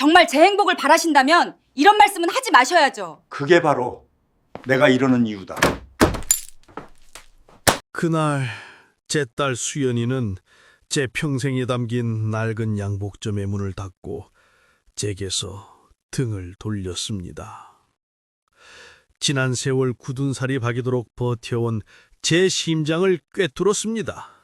정말 제 행복을 바라신다면 이런 말씀은 하지 마셔야죠. 그게 바로 내가 이러는 이유다. 그날 제 딸 수연이는 제 평생에 담긴 낡은 양복점의 문을 닫고 제게서 등을 돌렸습니다. 지난 세월 굳은 살이 박이도록 버텨온 제 심장을 꿰뚫었습니다.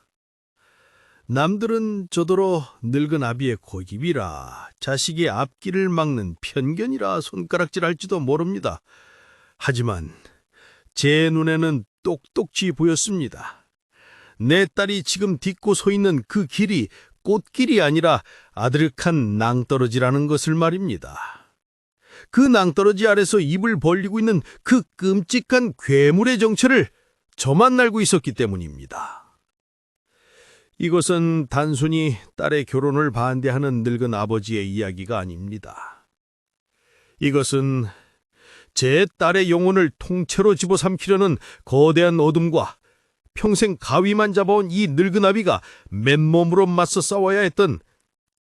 남들은 저더러 늙은 아비의 고집이라 자식의 앞길을 막는 편견이라 손가락질할지도 모릅니다. 하지만 제 눈에는 똑똑지 보였습니다. 내 딸이 지금 딛고 서 있는 그 길이 꽃길이 아니라 아드륵한 낭떠러지라는 것을 말입니다. 그 낭떠러지 아래서 입을 벌리고 있는 그 끔찍한 괴물의 정체를 저만 알고 있었기 때문입니다. 이것은 단순히 딸의 결혼을 반대하는 늙은 아버지의 이야기가 아닙니다. 이것은 제 딸의 영혼을 통째로 집어삼키려는 거대한 어둠과 평생 가위만 잡아온 이 늙은 아비가 맨몸으로 맞서 싸워야 했던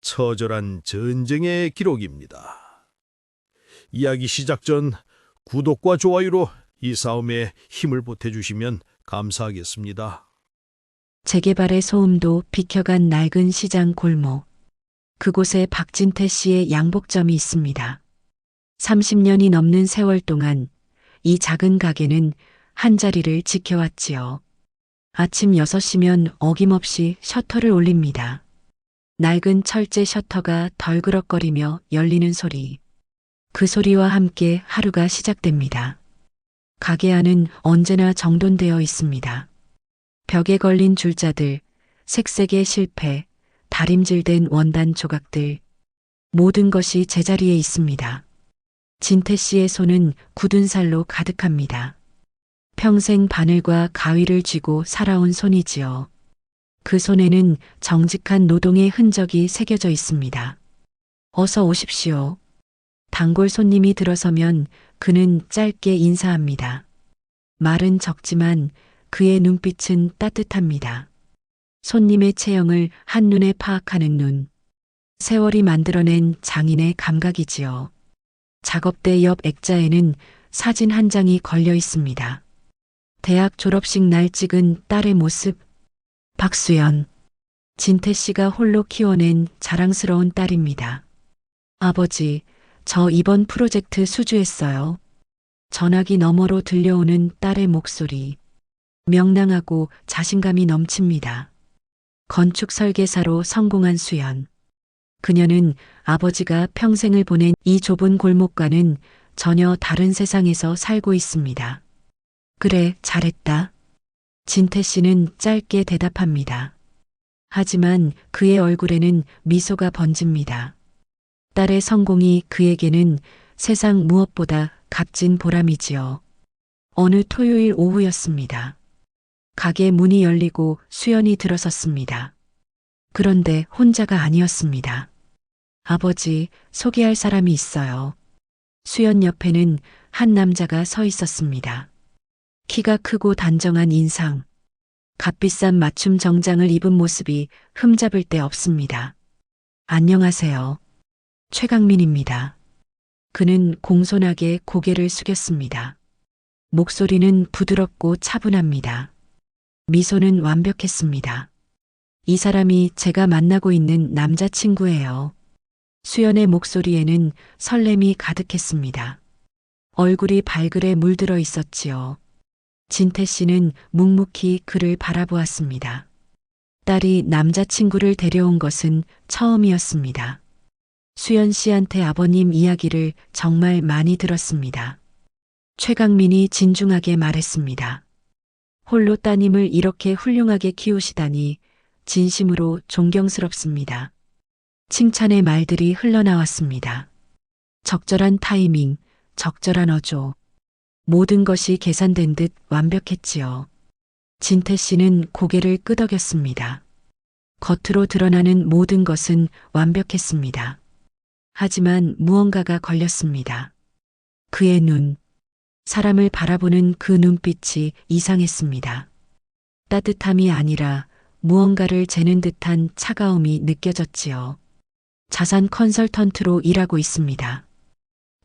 처절한 전쟁의 기록입니다. 이야기 시작 전 구독과 좋아요로 이 싸움에 힘을 보태주시면 감사하겠습니다. 재개발의 소음도 비켜간 낡은 시장 골목. 그곳에 박진태 씨의 양복점이 있습니다. 30년이 넘는 세월 동안 이 작은 가게는 한자리를 지켜왔지요. 아침 6시면 어김없이 셔터를 올립니다. 낡은 철제 셔터가 덜그럭거리며 열리는 소리. 그 소리와 함께 하루가 시작됩니다. 가게 안은 언제나 정돈되어 있습니다. 벽에 걸린 줄자들, 색색의 실패, 다림질된 원단 조각들, 모든 것이 제자리에 있습니다. 진태 씨의 손은 굳은 살로 가득합니다. 평생 바늘과 가위를 쥐고 살아온 손이지요. 그 손에는 정직한 노동의 흔적이 새겨져 있습니다. 어서 오십시오. 단골 손님이 들어서면 그는 짧게 인사합니다. 말은 적지만 그의 눈빛은 따뜻합니다. 손님의 체형을 한눈에 파악하는 눈. 세월이 만들어낸 장인의 감각이지요. 작업대 옆 액자에는 사진 한 장이 걸려 있습니다. 대학 졸업식 날 찍은 딸의 모습. 박수연. 진태 씨가 홀로 키워낸 자랑스러운 딸입니다. 아버지, 저 이번 프로젝트 수주했어요. 전화기 너머로 들려오는 딸의 목소리. 명랑하고 자신감이 넘칩니다. 건축 설계사로 성공한 수연. 그녀는 아버지가 평생을 보낸 이 좁은 골목과는 전혀 다른 세상에서 살고 있습니다. 그래, 잘했다. 진태 씨는 짧게 대답합니다. 하지만 그의 얼굴에는 미소가 번집니다. 딸의 성공이 그에게는 세상 무엇보다 값진 보람이지요. 어느 토요일 오후였습니다. 가게 문이 열리고 수연이 들어섰습니다. 그런데 혼자가 아니었습니다. 아버지, 소개할 사람이 있어요. 수연 옆에는 한 남자가 서 있었습니다. 키가 크고 단정한 인상, 값비싼 맞춤 정장을 입은 모습이 흠잡을 데 없습니다. 안녕하세요. 최강민입니다. 그는 공손하게 고개를 숙였습니다. 목소리는 부드럽고 차분합니다. 미소는 완벽했습니다. 이 사람이 제가 만나고 있는 남자친구예요. 수연의 목소리에는 설렘이 가득했습니다. 얼굴이 발그레 물들어 있었지요. 진태 씨는 묵묵히 그를 바라보았습니다. 딸이 남자친구를 데려온 것은 처음이었습니다. 수연 씨한테 아버님 이야기를 정말 많이 들었습니다. 최강민이 진중하게 말했습니다. 홀로 따님을 이렇게 훌륭하게 키우시다니 진심으로 존경스럽습니다. 칭찬의 말들이 흘러나왔습니다. 적절한 타이밍, 적절한 어조. 모든 것이 계산된 듯 완벽했지요. 진태 씨는 고개를 끄덕였습니다. 겉으로 드러나는 모든 것은 완벽했습니다. 하지만 무언가가 걸렸습니다. 그의 눈, 사람을 바라보는 그 눈빛이 이상했습니다. 따뜻함이 아니라 무언가를 재는 듯한 차가움이 느껴졌지요. 자산 컨설턴트로 일하고 있습니다.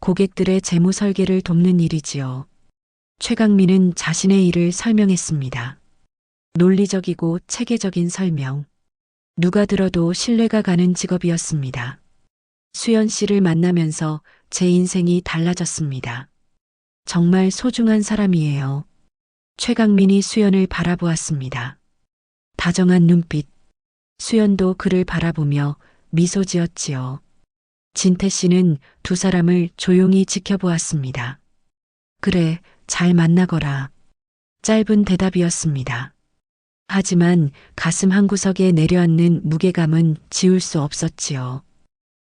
고객들의 재무 설계를 돕는 일이지요. 최강민은 자신의 일을 설명했습니다. 논리적이고 체계적인 설명. 누가 들어도 신뢰가 가는 직업이었습니다. 수연 씨를 만나면서 제 인생이 달라졌습니다. 정말 소중한 사람이에요. 최강민이 수연을 바라보았습니다. 다정한 눈빛. 수연도 그를 바라보며 미소 지었지요. 진태 씨는 두 사람을 조용히 지켜보았습니다. 그래, 잘 만나거라. 짧은 대답이었습니다. 하지만 가슴 한구석에 내려앉는 무게감은 지울 수 없었지요.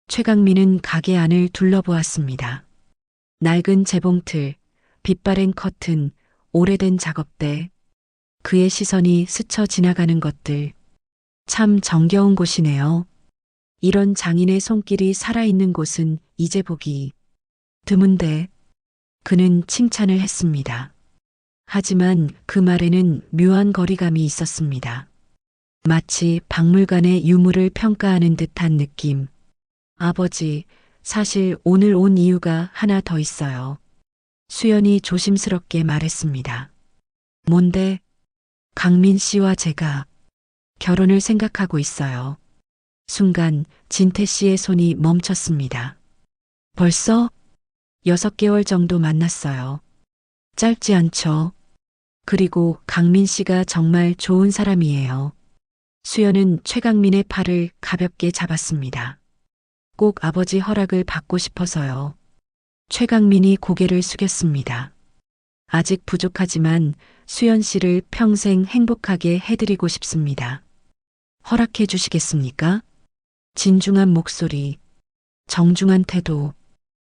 최강민은 가게 안을 둘러보았습니다. 낡은 재봉틀, 빛바랜 커튼, 오래된 작업대, 그의 시선이 스쳐 지나가는 것들. 참 정겨운 곳이네요. 이런 장인의 손길이 살아있는 곳은 이제 보기 드문데, 그는 칭찬을 했습니다. 하지만 그 말에는 묘한 거리감이 있었습니다. 마치 박물관의 유물을 평가하는 듯한 느낌. 아버지, 사실 오늘 온 이유가 하나 더 있어요. 수연이 조심스럽게 말했습니다. 뭔데? 강민 씨와 제가 결혼을 생각하고 있어요. 순간 진태 씨의 손이 멈췄습니다. 벌써 6개월 정도 만났어요. 짧지 않죠? 그리고 강민 씨가 정말 좋은 사람이에요. 수연은 최강민의 팔을 가볍게 잡았습니다. 꼭 아버지 허락을 받고 싶어서요. 최강민이 고개를 숙였습니다. 아직 부족하지만 수연 씨를 평생 행복하게 해드리고 싶습니다. 허락해 주시겠습니까? 진중한 목소리, 정중한 태도.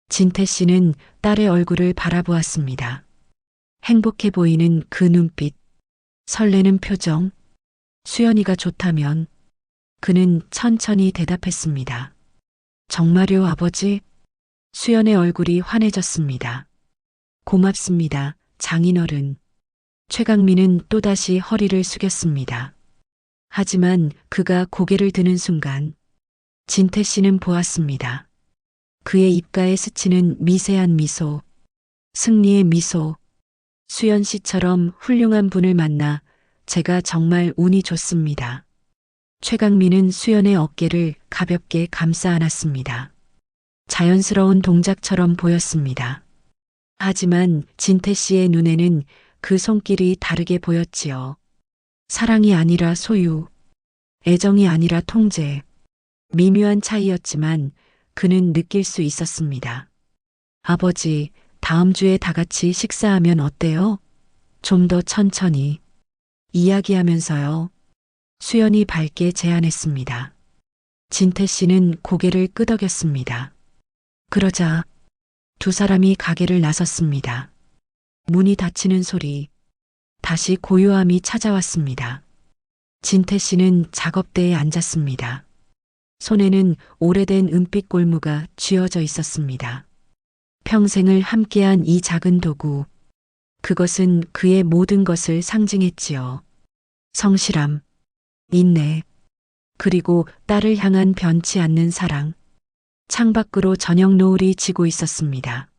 진태 씨는 딸의 얼굴을 바라보았습니다. 행복해 보이는 그 눈빛, 설레는 표정. 수연이가 좋다면 그는 천천히 대답했습니다. 정말요, 아버지? 수연의 얼굴이 환해졌습니다. 고맙습니다, 장인어른. 최강민은 또다시 허리를 숙였습니다. 하지만 그가 고개를 드는 순간 진태 씨는 보았습니다. 그의 입가에 스치는 미세한 미소, 승리의 미소. 수연 씨처럼 훌륭한 분을 만나 제가 정말 운이 좋습니다. 최강민은 수연의 어깨를 가볍게 감싸 안았습니다. 자연스러운 동작처럼 보였습니다. 하지만 진태 씨의 눈에는 그 손길이 다르게 보였지요. 사랑이 아니라 소유, 애정이 아니라 통제. 미묘한 차이였지만 그는 느낄 수 있었습니다. 아버지, 다음 주에 다 같이 식사하면 어때요? 좀 더 천천히. 이야기하면서요. 수연이 밝게 제안했습니다. 진태 씨는 고개를 끄덕였습니다. 그러자 두 사람이 가게를 나섰습니다. 문이 닫히는 소리, 다시 고요함이 찾아왔습니다. 진태 씨는 작업대에 앉았습니다. 손에는 오래된 은빛 골무가 쥐어져 있었습니다. 평생을 함께한 이 작은 도구, 그것은 그의 모든 것을 상징했지요. 성실함, 인내, 그리고 딸을 향한 변치 않는 사랑. 창밖으로 저녁 노을이 지고 있었습니다.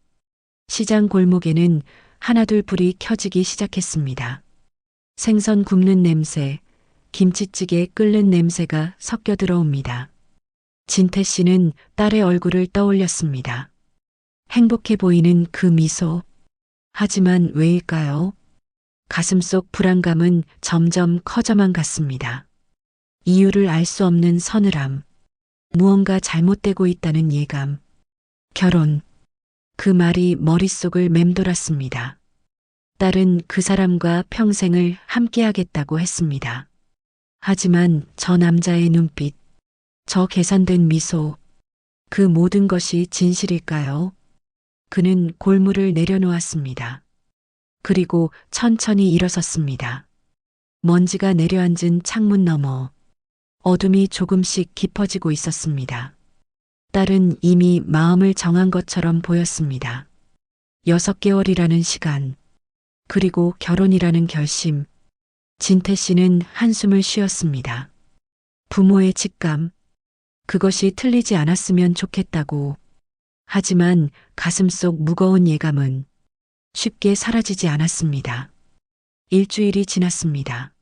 시장 골목에는 하나둘 불이 켜지기 시작했습니다. 생선 굽는 냄새, 김치찌개 끓는 냄새가 섞여 들어옵니다. 진태 씨는 딸의 얼굴을 떠올렸습니다. 행복해 보이는 그 미소. 하지만 왜일까요? 가슴속 불안감은 점점 커져만 갔습니다. 이유를 알 수 없는 서늘함. 무언가 잘못되고 있다는 예감. 결혼. 그 말이 머릿속을 맴돌았습니다. 딸은 그 사람과 평생을 함께하겠다고 했습니다. 하지만 저 남자의 눈빛, 저 계산된 미소, 그 모든 것이 진실일까요? 그는 골무를 내려놓았습니다. 그리고 천천히 일어섰습니다. 먼지가 내려앉은 창문 너머, 어둠이 조금씩 깊어지고 있었습니다. 딸은 이미 마음을 정한 것처럼 보였습니다. 6개월이라는 시간, 그리고 결혼이라는 결심. 진태 씨는 한숨을 쉬었습니다. 부모의 직감, 그것이 틀리지 않았으면 좋겠다고. 하지만 가슴속 무거운 예감은 쉽게 사라지지 않았습니다. 일주일이 지났습니다.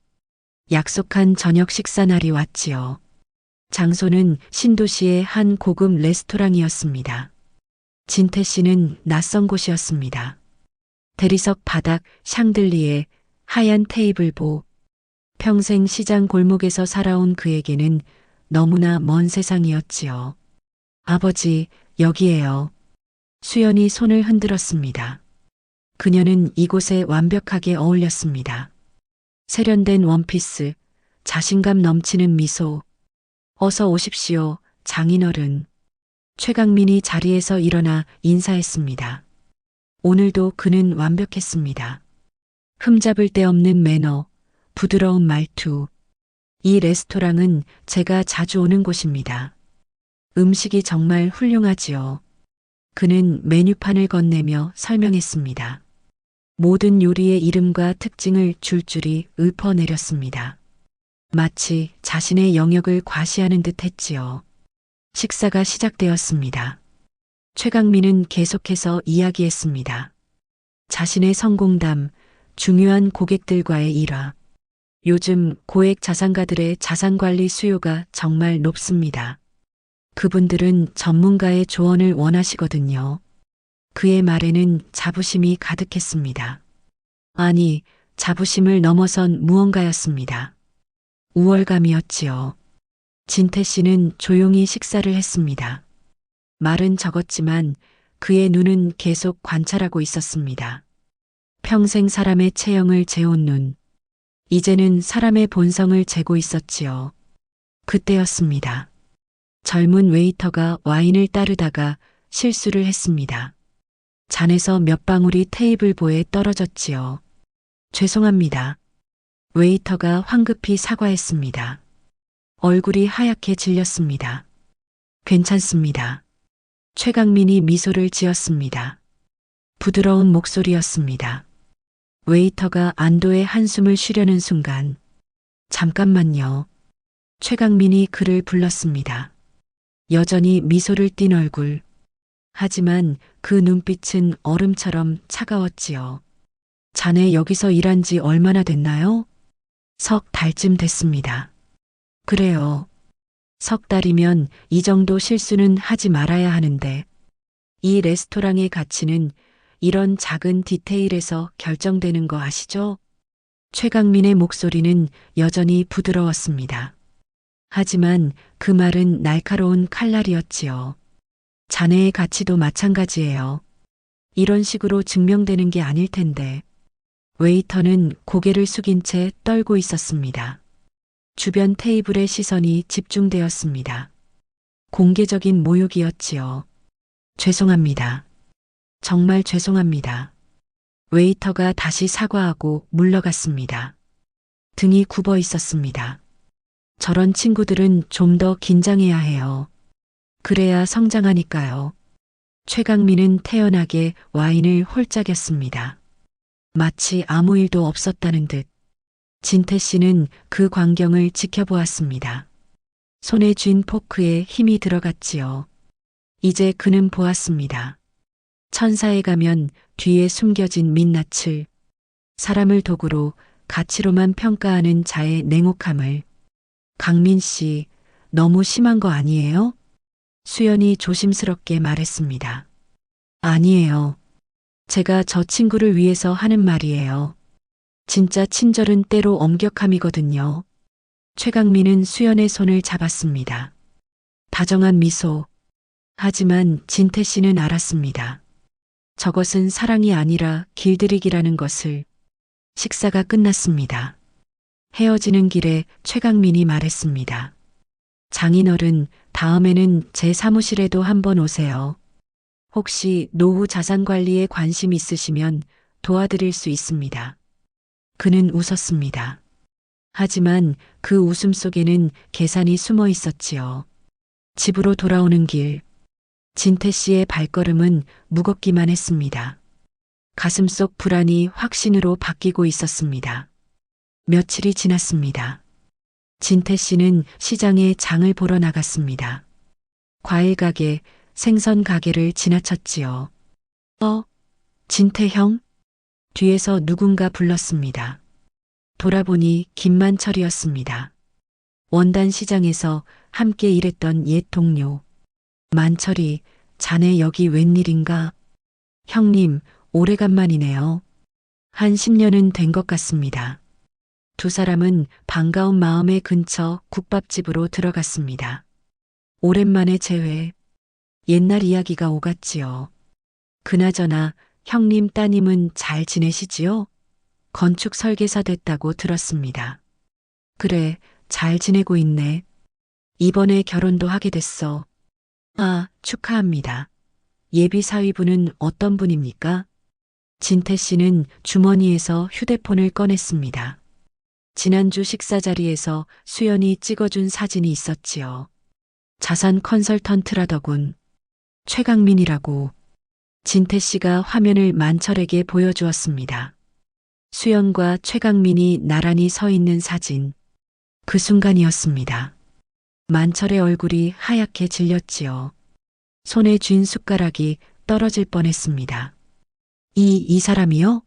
약속한 저녁 식사 날이 왔지요. 장소는 신도시의 한 고급 레스토랑이었습니다. 진태 씨는 낯선 곳이었습니다. 대리석 바닥 샹들리에 하얀 테이블보. 평생 시장 골목에서 살아온 그에게는 너무나 먼 세상이었지요. 아버지, 여기에요. 수연이 손을 흔들었습니다. 그녀는 이곳에 완벽하게 어울렸습니다. 세련된 원피스, 자신감 넘치는 미소. 어서 오십시오, 장인어른. 최강민이 자리에서 일어나 인사했습니다. 오늘도 그는 완벽했습니다. 흠잡을 데 없는 매너, 부드러운 말투. 이 레스토랑은 제가 자주 오는 곳입니다. 음식이 정말 훌륭하지요. 그는 메뉴판을 건네며 설명했습니다. 모든 요리의 이름과 특징을 줄줄이 읊어내렸습니다. 마치 자신의 영역을 과시하는 듯 했지요. 식사가 시작되었습니다. 최강민은 계속해서 이야기했습니다. 자신의 성공담, 중요한 고객들과의 일화. 요즘 고액 자산가들의 자산관리 수요가 정말 높습니다. 그분들은 전문가의 조언을 원하시거든요. 그의 말에는 자부심이 가득했습니다. 아니, 자부심을 넘어선 무언가였습니다. 우월감이었지요. 진태 씨는 조용히 식사를 했습니다. 말은 적었지만 그의 눈은 계속 관찰하고 있었습니다. 평생 사람의 체형을 재온 눈. 이제는 사람의 본성을 재고 있었지요. 그때였습니다. 젊은 웨이터가 와인을 따르다가 실수를 했습니다. 잔에서 몇 방울이 테이블보에 떨어졌지요. 죄송합니다. 웨이터가 황급히 사과했습니다. 얼굴이 하얗게 질렸습니다. 괜찮습니다. 최강민이 미소를 지었습니다. 부드러운 목소리였습니다. 웨이터가 안도의 한숨을 쉬려는 순간, 잠깐만요. 최강민이 그를 불렀습니다. 여전히 미소를 띤 얼굴. 하지만 그 눈빛은 얼음처럼 차가웠지요. 자네 여기서 일한 지 얼마나 됐나요? 석 달쯤 됐습니다. 그래요. 석 달이면 이 정도 실수는 하지 말아야 하는데, 이 레스토랑의 가치는 이런 작은 디테일에서 결정되는 거 아시죠? 최강민의 목소리는 여전히 부드러웠습니다. 하지만 그 말은 날카로운 칼날이었지요. 자네의 가치도 마찬가지예요. 이런 식으로 증명되는 게 아닐 텐데. 웨이터는 고개를 숙인 채 떨고 있었습니다. 주변 테이블의 시선이 집중되었습니다. 공개적인 모욕이었지요. 죄송합니다. 정말 죄송합니다. 웨이터가 다시 사과하고 물러갔습니다. 등이 굽어 있었습니다. 저런 친구들은 좀 더 긴장해야 해요. 그래야 성장하니까요. 최강민은 태연하게 와인을 홀짝였습니다. 마치 아무 일도 없었다는 듯. 진태 씨는 그 광경을 지켜보았습니다. 손에 쥔 포크에 힘이 들어갔지요. 이제 그는 보았습니다. 천사에 가면 뒤에 숨겨진 민낯을, 사람을 도구로 가치로만 평가하는 자의 냉혹함을. 강민 씨, 너무 심한 거 아니에요? 수연이 조심스럽게 말했습니다. 아니에요. 제가 저 친구를 위해서 하는 말이에요. 진짜 친절은 때로 엄격함이거든요. 최강민은 수연의 손을 잡았습니다. 다정한 미소. 하지만 진태 씨는 알았습니다. 저것은 사랑이 아니라 길들이기라는 것을. 식사가 끝났습니다. 헤어지는 길에 최강민이 말했습니다. 장인어른, 다음에는 제 사무실에도 한번 오세요. 혹시 노후 자산 관리에 관심 있으시면 도와드릴 수 있습니다. 그는 웃었습니다. 하지만 그 웃음 속에는 계산이 숨어 있었지요. 집으로 돌아오는 길, 진태 씨의 발걸음은 무겁기만 했습니다. 가슴속 불안이 확신으로 바뀌고 있었습니다. 며칠이 지났습니다. 진태 씨는 시장에 장을 보러 나갔습니다. 과일 가게, 생선 가게를 지나쳤지요. 진태형? 뒤에서 누군가 불렀습니다. 돌아보니 김만철이었습니다. 원단 시장에서 함께 일했던 옛 동료. 만철이, 자네 여기 웬일인가? 형님, 오래간만이네요. 한 10년은 된 것 같습니다. 두 사람은 반가운 마음에 근처 국밥집으로 들어갔습니다. 오랜만에 재회. 옛날 이야기가 오갔지요. 그나저나 형님 따님은 잘 지내시지요? 건축 설계사 됐다고 들었습니다. 그래, 잘 지내고 있네. 이번에 결혼도 하게 됐어. 아, 축하합니다. 예비 사위분은 어떤 분입니까? 진태 씨는 주머니에서 휴대폰을 꺼냈습니다. 지난주 식사 자리에서 수연이 찍어준 사진이 있었지요. 자산 컨설턴트라더군. 최강민이라고. 진태 씨가 화면을 만철에게 보여주었습니다. 수연과 최강민이 나란히 서 있는 사진. 그 순간이었습니다. 만철의 얼굴이 하얗게 질렸지요. 손에 쥔 숟가락이 떨어질 뻔했습니다. 이 사람이요?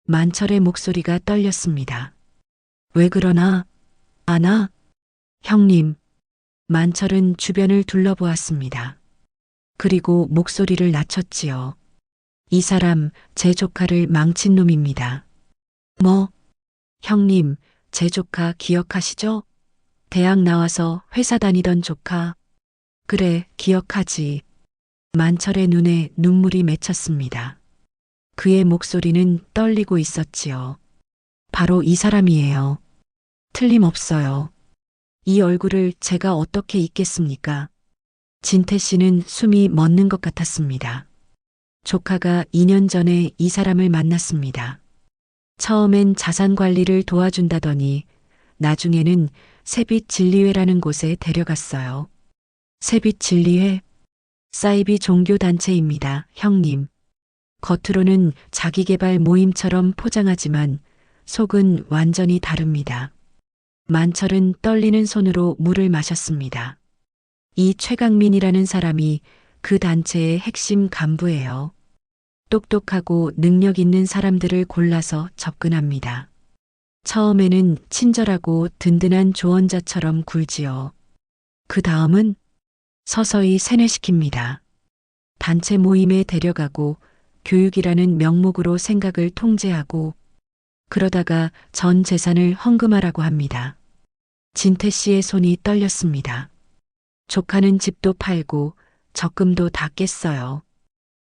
만철의 목소리가 떨렸습니다. 왜 그러나? 아나? 형님. 만철은 주변을 둘러보았습니다. 그리고 목소리를 낮췄지요. 이 사람 제 조카를 망친 놈입니다. 뭐? 형님, 제 조카 기억하시죠? 대학 나와서 회사 다니던 조카. 그래, 기억하지. 만철의 눈에 눈물이 맺혔습니다. 그의 목소리는 떨리고 있었지요. 바로 이 사람이에요. 틀림없어요. 이 얼굴을 제가 어떻게 잊겠습니까? 진태 씨는 숨이 멎는 것 같았습니다. 조카가 2년 전에 이 사람을 만났습니다. 처음엔 자산 관리를 도와준다더니 나중에는 세빛 진리회라는 곳에 데려갔어요. 세빛 진리회? 사이비 종교단체입니다, 형님. 겉으로는 자기개발 모임처럼 포장하지만 속은 완전히 다릅니다. 만철은 떨리는 손으로 물을 마셨습니다. 이 최강민이라는 사람이 그 단체의 핵심 간부예요. 똑똑하고 능력 있는 사람들을 골라서 접근합니다. 처음에는 친절하고 든든한 조언자처럼 굴지요. 그 다음은 서서히 세뇌시킵니다. 단체 모임에 데려가고 교육이라는 명목으로 생각을 통제하고 그러다가 전 재산을 헌금하라고 합니다. 진태 씨의 손이 떨렸습니다. 조카는 집도 팔고 적금도 다 깼어요.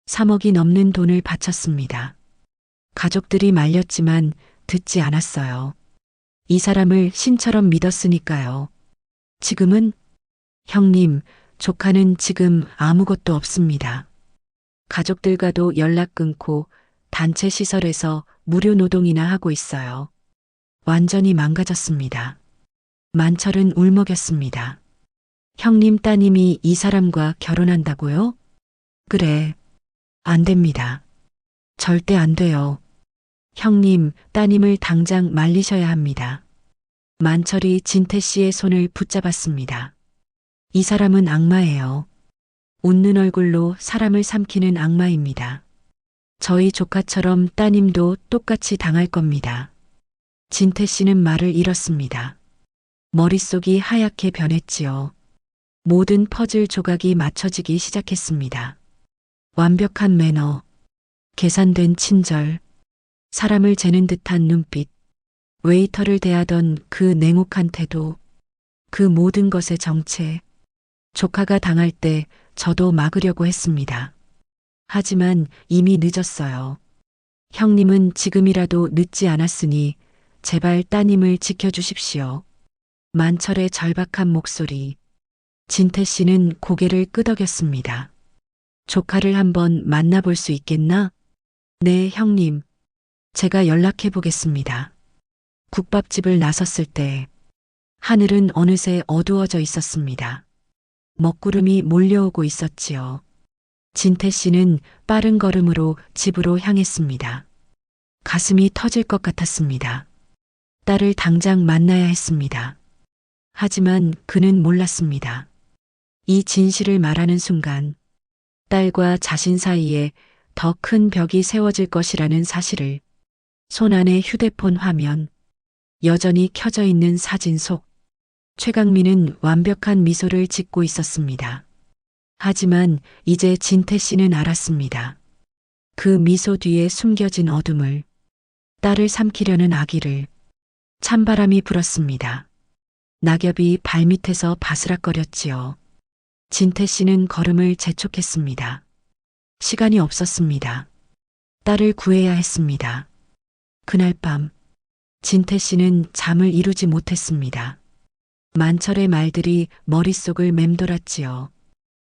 3억이 넘는 돈을 바쳤습니다. 가족들이 말렸지만 듣지 않았어요. 이 사람을 신처럼 믿었으니까요. 지금은? 형님, 조카는 지금 아무것도 없습니다. 가족들과도 연락 끊고 단체 시설에서 무료 노동이나 하고 있어요. 완전히 망가졌습니다. 만철은 울먹였습니다. 형님 따님이 이 사람과 결혼한다고요? 그래. 안 됩니다. 절대 안 돼요. 형님, 따님을 당장 말리셔야 합니다. 만철이 진태 씨의 손을 붙잡았습니다. 이 사람은 악마예요. 웃는 얼굴로 사람을 삼키는 악마입니다. 저희 조카처럼 따님도 똑같이 당할 겁니다. 진태 씨는 말을 잃었습니다. 머릿속이 하얗게 변했지요. 모든 퍼즐 조각이 맞춰지기 시작했습니다. 완벽한 매너, 계산된 친절, 사람을 재는 듯한 눈빛, 웨이터를 대하던 그 냉혹한 태도, 그 모든 것의 정체. 조카가 당할 때 저도 막으려고 했습니다. 하지만 이미 늦었어요. 형님은 지금이라도 늦지 않았으니 제발 따님을 지켜주십시오. 만철의 절박한 목소리. 진태 씨는 고개를 끄덕였습니다. 조카를 한번 만나볼 수 있겠나? 네, 형님. 제가 연락해 보겠습니다. 국밥집을 나섰을 때 하늘은 어느새 어두워져 있었습니다. 먹구름이 몰려오고 있었지요. 진태 씨는 빠른 걸음으로 집으로 향했습니다. 가슴이 터질 것 같았습니다. 딸을 당장 만나야 했습니다. 하지만 그는 몰랐습니다. 이 진실을 말하는 순간 딸과 자신 사이에 더 큰 벽이 세워질 것이라는 사실을 손안의 휴대폰 화면, 여전히 켜져 있는 사진 속 최강민은 완벽한 미소를 짓고 있었습니다. 하지만 이제 진태 씨는 알았습니다. 그 미소 뒤에 숨겨진 어둠을, 딸을 삼키려는 악의를. 찬바람이 불었습니다. 낙엽이 발밑에서 바스락거렸지요. 진태 씨는 걸음을 재촉했습니다. 시간이 없었습니다. 딸을 구해야 했습니다. 그날 밤 진태 씨는 잠을 이루지 못했습니다. 만철의 말들이 머릿속을 맴돌았지요.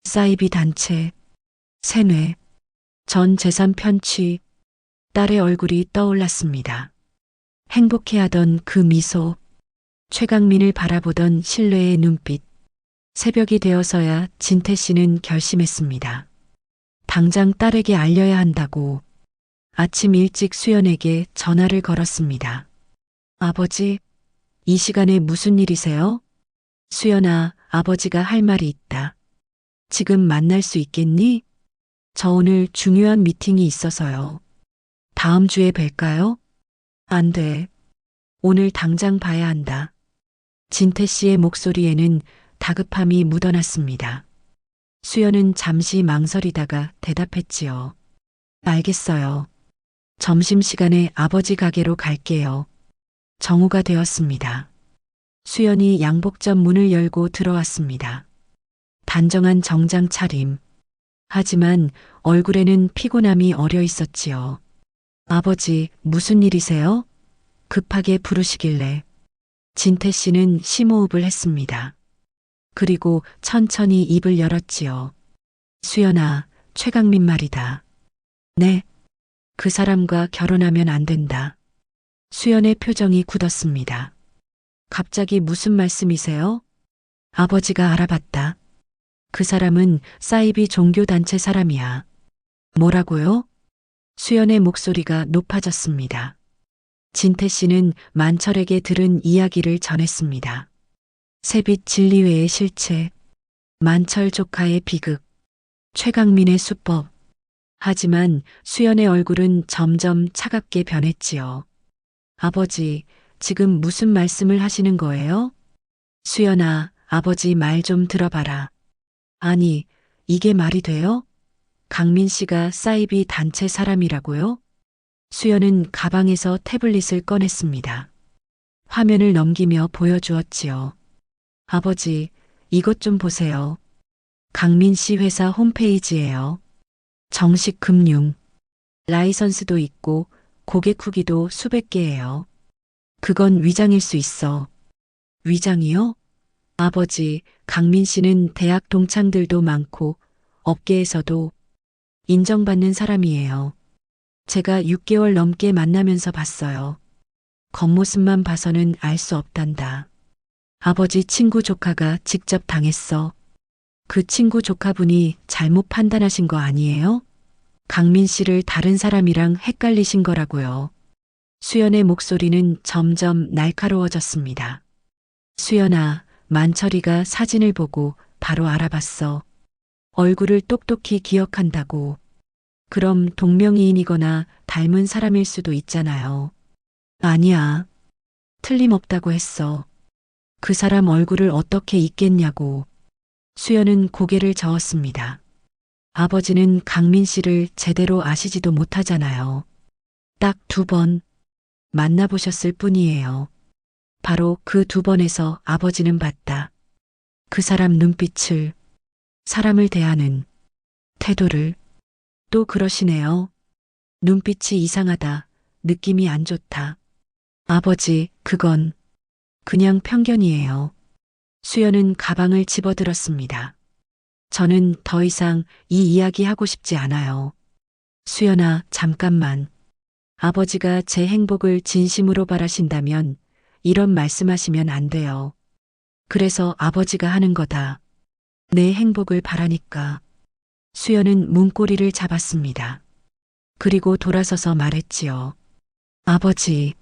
사이비 단체, 세뇌, 전 재산 편취, 딸의 얼굴이 떠올랐습니다. 행복해하던 그 미소, 최강민을 바라보던 신뢰의 눈빛. 새벽이 되어서야 진태 씨는 결심했습니다. 당장 딸에게 알려야 한다고 아침 일찍 수연에게 전화를 걸었습니다. 아버지, 이 시간에 무슨 일이세요? 수연아, 아버지가 할 말이 있다. 지금 만날 수 있겠니? 저 오늘 중요한 미팅이 있어서요. 다음 주에 뵐까요? 안 돼. 오늘 당장 봐야 한다. 진태 씨의 목소리에는 다급함이 묻어났습니다. 수연은 잠시 망설이다가 대답했지요. 알겠어요. 점심시간에 아버지 가게로 갈게요. 정오가 되었습니다. 수연이 양복점 문을 열고 들어왔습니다. 단정한 정장 차림. 하지만 얼굴에는 피곤함이 어려 있었지요. 아버지, 무슨 일이세요? 급하게 부르시길래. 진태 씨는 심호흡을 했습니다. 그리고 천천히 입을 열었지요. 수연아, 최강민 말이다. 네. 그 사람과 결혼하면 안 된다. 수연의 표정이 굳었습니다. 갑자기 무슨 말씀이세요? 아버지가 알아봤다. 그 사람은 사이비 종교단체 사람이야. 뭐라고요? 수연의 목소리가 높아졌습니다. 진태 씨는 만철에게 들은 이야기를 전했습니다. 새빛 진리회의 실체, 만철 조카의 비극, 최강민의 수법. 하지만 수연의 얼굴은 점점 차갑게 변했지요. 아버지, 지금 무슨 말씀을 하시는 거예요? 수연아, 아버지 말 좀 들어봐라. 아니, 이게 말이 돼요? 강민 씨가 사이비 단체 사람이라고요? 수연은 가방에서 태블릿을 꺼냈습니다. 화면을 넘기며 보여주었지요. 아버지, 이것 좀 보세요. 강민 씨 회사 홈페이지예요. 정식 금융, 라이선스도 있고 고객 후기도 수백 개예요. 그건 위장일 수 있어. 위장이요? 아버지, 강민 씨는 대학 동창들도 많고 업계에서도 인정받는 사람이에요. 제가 6개월 넘게 만나면서 봤어요. 겉모습만 봐서는 알 수 없단다. 아버지 친구 조카가 직접 당했어. 그 친구 조카분이 잘못 판단하신 거 아니에요? 강민 씨를 다른 사람이랑 헷갈리신 거라고요. 수연의 목소리는 점점 날카로워졌습니다. 수연아, 만철이가 사진을 보고 바로 알아봤어. 얼굴을 똑똑히 기억한다고. 그럼 동명이인이거나 닮은 사람일 수도 있잖아요. 아니야. 틀림없다고 했어. 그 사람 얼굴을 어떻게 잊겠냐고. 수연은 고개를 저었습니다. 아버지는 강민 씨를 제대로 아시지도 못하잖아요. 딱 2번 만나보셨을 뿐이에요. 바로 그 2번에서 아버지는 봤다. 그 사람 눈빛을, 사람을 대하는 태도를. 또 그러시네요. 눈빛이 이상하다. 느낌이 안 좋다. 아버지, 그건 그냥 편견이에요. 수연은 가방을 집어들었습니다. 저는 더 이상 이 이야기 하고 싶지 않아요. 수연아, 잠깐만. 아버지가 제 행복을 진심으로 바라신다면 이런 말씀하시면 안 돼요. 그래서 아버지가 하는 거다. 내 행복을 바라니까. 수연은 문고리를 잡았습니다. 그리고 돌아서서 말했지요. 아버지.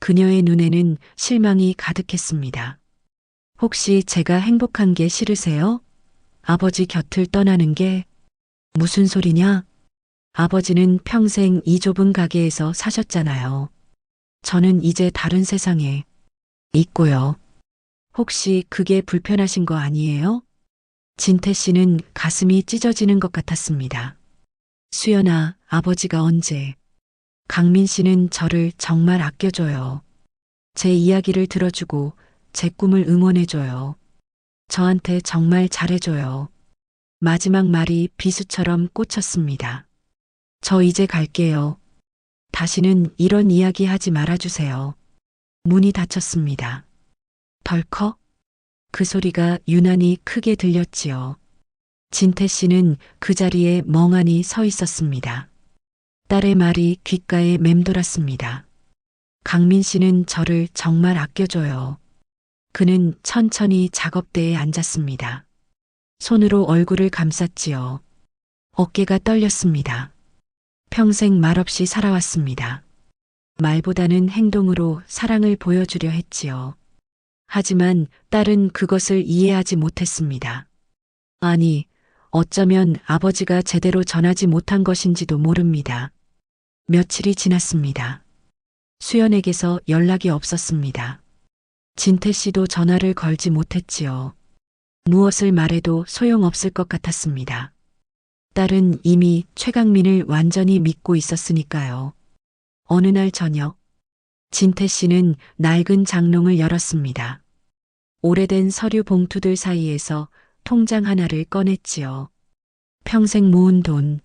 그녀의 눈에는 실망이 가득했습니다. 혹시 제가 행복한 게 싫으세요? 아버지 곁을 떠나는 게 무슨 소리냐? 아버지는 평생 이 좁은 가게에서 사셨잖아요. 저는 이제 다른 세상에 있고요. 혹시 그게 불편하신 거 아니에요? 진태 씨는 가슴이 찢어지는 것 같았습니다. 수연아, 아버지가 언제? 강민 씨는 저를 정말 아껴줘요. 제 이야기를 들어주고 제 꿈을 응원해줘요. 저한테 정말 잘해줘요. 마지막 말이 비수처럼 꽂혔습니다. 저 이제 갈게요. 다시는 이런 이야기 하지 말아주세요. 문이 닫혔습니다. 덜컥? 그 소리가 유난히 크게 들렸지요. 진태 씨는 그 자리에 멍하니 서 있었습니다. 딸의 말이 귓가에 맴돌았습니다. 강민 씨는 저를 정말 아껴줘요. 그는 천천히 작업대에 앉았습니다. 손으로 얼굴을 감쌌지요. 어깨가 떨렸습니다. 평생 말없이 살아왔습니다. 말보다는 행동으로 사랑을 보여주려 했지요. 하지만 딸은 그것을 이해하지 못했습니다. 아니, 어쩌면 아버지가 제대로 전하지 못한 것인지도 모릅니다. 며칠이 지났습니다. 수연에게서 연락이 없었습니다. 진태 씨도 전화를 걸지 못했지요. 무엇을 말해도 소용없을 것 같았습니다. 딸은 이미 최강민을 완전히 믿고 있었으니까요. 어느 날 저녁, 진태 씨는 낡은 장롱을 열었습니다. 오래된 서류 봉투들 사이에서 통장 하나를 꺼냈지요. 평생 모은 돈,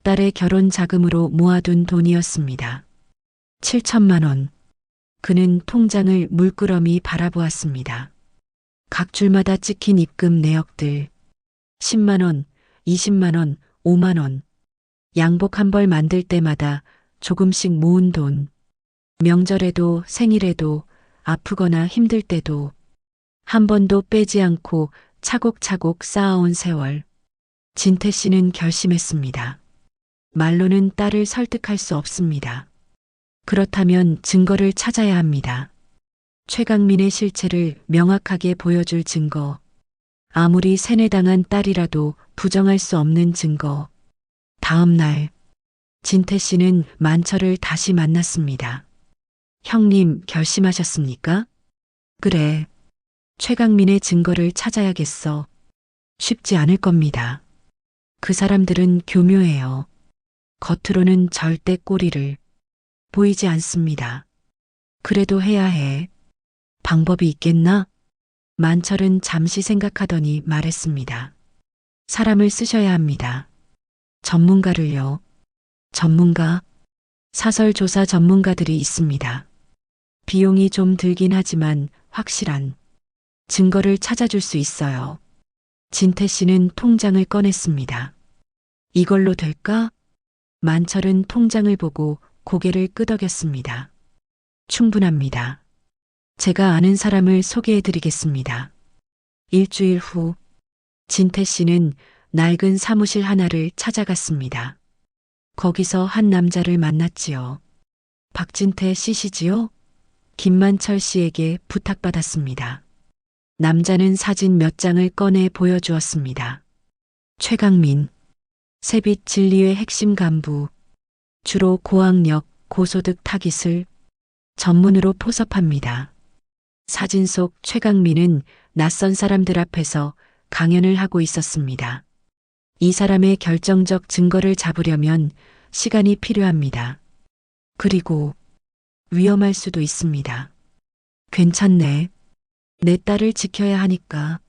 딸의 결혼 자금으로 모아둔 돈이었습니다. 7천만 원. 그는 통장을 물끄러미 바라보았습니다. 각 줄마다 찍힌 입금 내역들. 10만 원, 20만 원, 5만 원. 양복 한 벌 만들 때마다 조금씩 모은 돈. 명절에도 생일에도 아프거나 힘들 때도 한 번도 빼지 않고 차곡차곡 쌓아온 세월. 진태 씨는 결심했습니다. 말로는 딸을 설득할 수 없습니다. 그렇다면 증거를 찾아야 합니다. 최강민의 실체를 명확하게 보여줄 증거. 아무리 세뇌당한 딸이라도 부정할 수 없는 증거. 다음 날, 진태 씨는 만철을 다시 만났습니다. 형님, 결심하셨습니까? 그래. 최강민의 증거를 찾아야겠어. 쉽지 않을 겁니다. 그 사람들은 교묘해요. 겉으로는 절대 꼬리를 보이지 않습니다. 그래도 해야 해. 방법이 있겠나? 만철은 잠시 생각하더니 말했습니다. 사람을 쓰셔야 합니다. 전문가를요. 전문가? 사설 조사 전문가들이 있습니다. 비용이 좀 들긴 하지만 확실한 증거를 찾아줄 수 있어요. 진태 씨는 통장을 꺼냈습니다. 이걸로 될까? 만철은 통장을 보고 고개를 끄덕였습니다. 충분합니다. 제가 아는 사람을 소개해 드리겠습니다. 일주일 후, 진태 씨는 낡은 사무실 하나를 찾아갔습니다. 거기서 한 남자를 만났지요. 박진태 씨시지요? 김만철 씨에게 부탁받았습니다. 남자는 사진 몇 장을 꺼내 보여주었습니다. 최강민, 세빛 진리의 핵심 간부, 주로 고학력, 고소득 타깃을 전문으로 포섭합니다. 사진 속 최강민은 낯선 사람들 앞에서 강연을 하고 있었습니다. 이 사람의 결정적 증거를 잡으려면 시간이 필요합니다. 그리고 위험할 수도 있습니다. 괜찮네. 내 딸을 지켜야 하니까.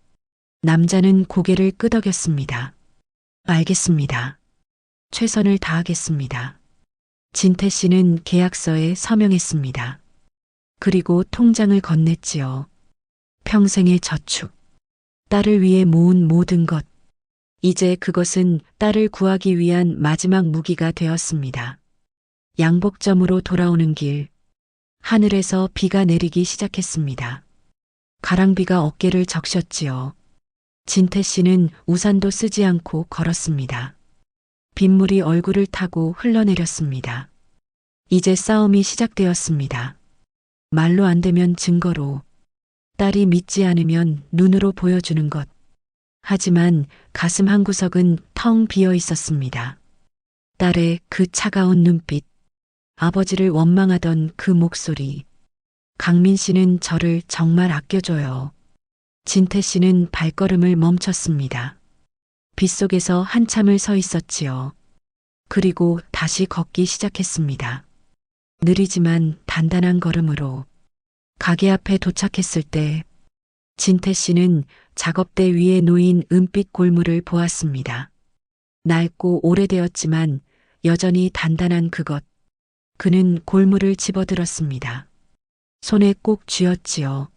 남자는 고개를 끄덕였습니다. 알겠습니다. 최선을 다하겠습니다. 진태 씨는 계약서에 서명했습니다. 그리고 통장을 건넸지요. 평생의 저축. 딸을 위해 모은 모든 것. 이제 그것은 딸을 구하기 위한 마지막 무기가 되었습니다. 양복점으로 돌아오는 길. 하늘에서 비가 내리기 시작했습니다. 가랑비가 어깨를 적셨지요. 진태 씨는 우산도 쓰지 않고 걸었습니다. 빗물이 얼굴을 타고 흘러내렸습니다. 이제 싸움이 시작되었습니다. 말로 안 되면 증거로, 딸이 믿지 않으면 눈으로 보여주는 것. 하지만 가슴 한구석은 텅 비어 있었습니다. 딸의 그 차가운 눈빛, 아버지를 원망하던 그 목소리. 강민 씨는 저를 정말 아껴줘요. 진태 씨는 발걸음을 멈췄습니다. 빗속에서 한참을 서 있었지요. 그리고 다시 걷기 시작했습니다. 느리지만 단단한 걸음으로. 가게 앞에 도착했을 때 진태 씨는 작업대 위에 놓인 은빛 골무를 보았습니다. 낡고 오래되었지만 여전히 단단한 그것. 그는 골무를 집어들었습니다. 손에 꼭 쥐었지요.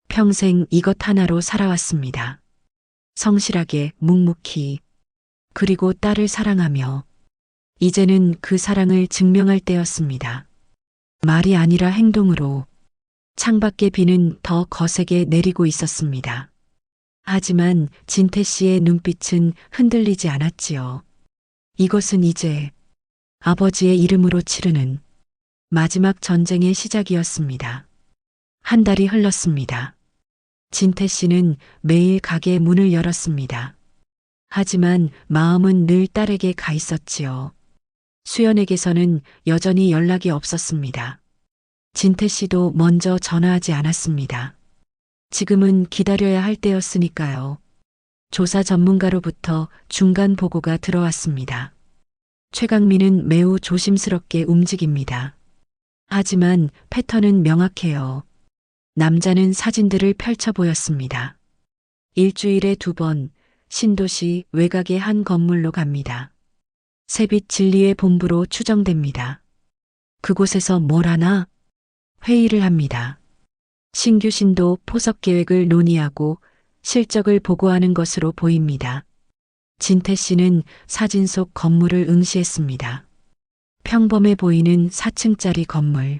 평생 이것 하나로 살아왔습니다. 성실하게, 묵묵히, 그리고 딸을 사랑하며. 이제는 그 사랑을 증명할 때였습니다. 말이 아니라 행동으로. 창밖의 비는 더 거세게 내리고 있었습니다. 하지만 진태 씨의 눈빛은 흔들리지 않았지요. 이것은 이제 아버지의 이름으로 치르는 마지막 전쟁의 시작이었습니다. 한 달이 흘렀습니다. 진태 씨는 매일 가게 문을 열었습니다. 하지만 마음은 늘 딸에게 가 있었지요. 수연에게서는 여전히 연락이 없었습니다. 진태 씨도 먼저 전화하지 않았습니다. 지금은 기다려야 할 때였으니까요. 조사 전문가로부터 중간 보고가 들어왔습니다. 최강민은 매우 조심스럽게 움직입니다. 하지만 패턴은 명확해요. 남자는 사진들을 펼쳐 보였습니다. 일주일에 2번 신도시 외곽의 한 건물로 갑니다. 세빛 진리의 본부로 추정됩니다. 그곳에서 뭘 하나? 회의를 합니다. 신규 신도 포섭 계획을 논의하고 실적을 보고하는 것으로 보입니다. 진태 씨는 사진 속 건물을 응시했습니다. 평범해 보이는 4층짜리 건물.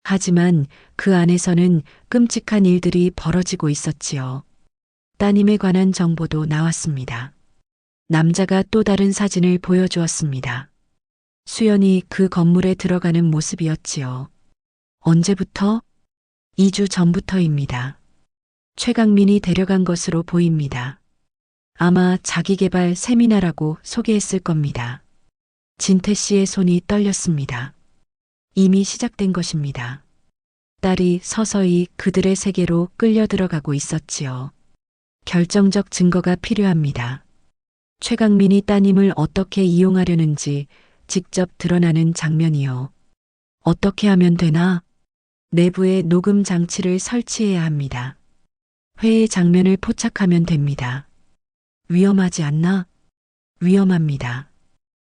하지만 그 안에서는 끔찍한 일들이 벌어지고 있었지요. 따님에 관한 정보도 나왔습니다. 남자가 또 다른 사진을 보여주었습니다. 수연이 그 건물에 들어가는 모습이었지요. 언제부터? 2주 전부터입니다. 최강민이 데려간 것으로 보입니다. 아마 자기개발 세미나라고 소개했을 겁니다. 진태 씨의 손이 떨렸습니다. 이미 시작된 것입니다. 딸이 서서히 그들의 세계로 끌려 들어가고 있었지요. 결정적 증거가 필요합니다. 최강민이 따님을 어떻게 이용하려는지 직접 드러나는 장면이요. 어떻게 하면 되나? 내부에 녹음 장치를 설치해야 합니다. 회의 장면을 포착하면 됩니다. 위험하지 않나? 위험합니다.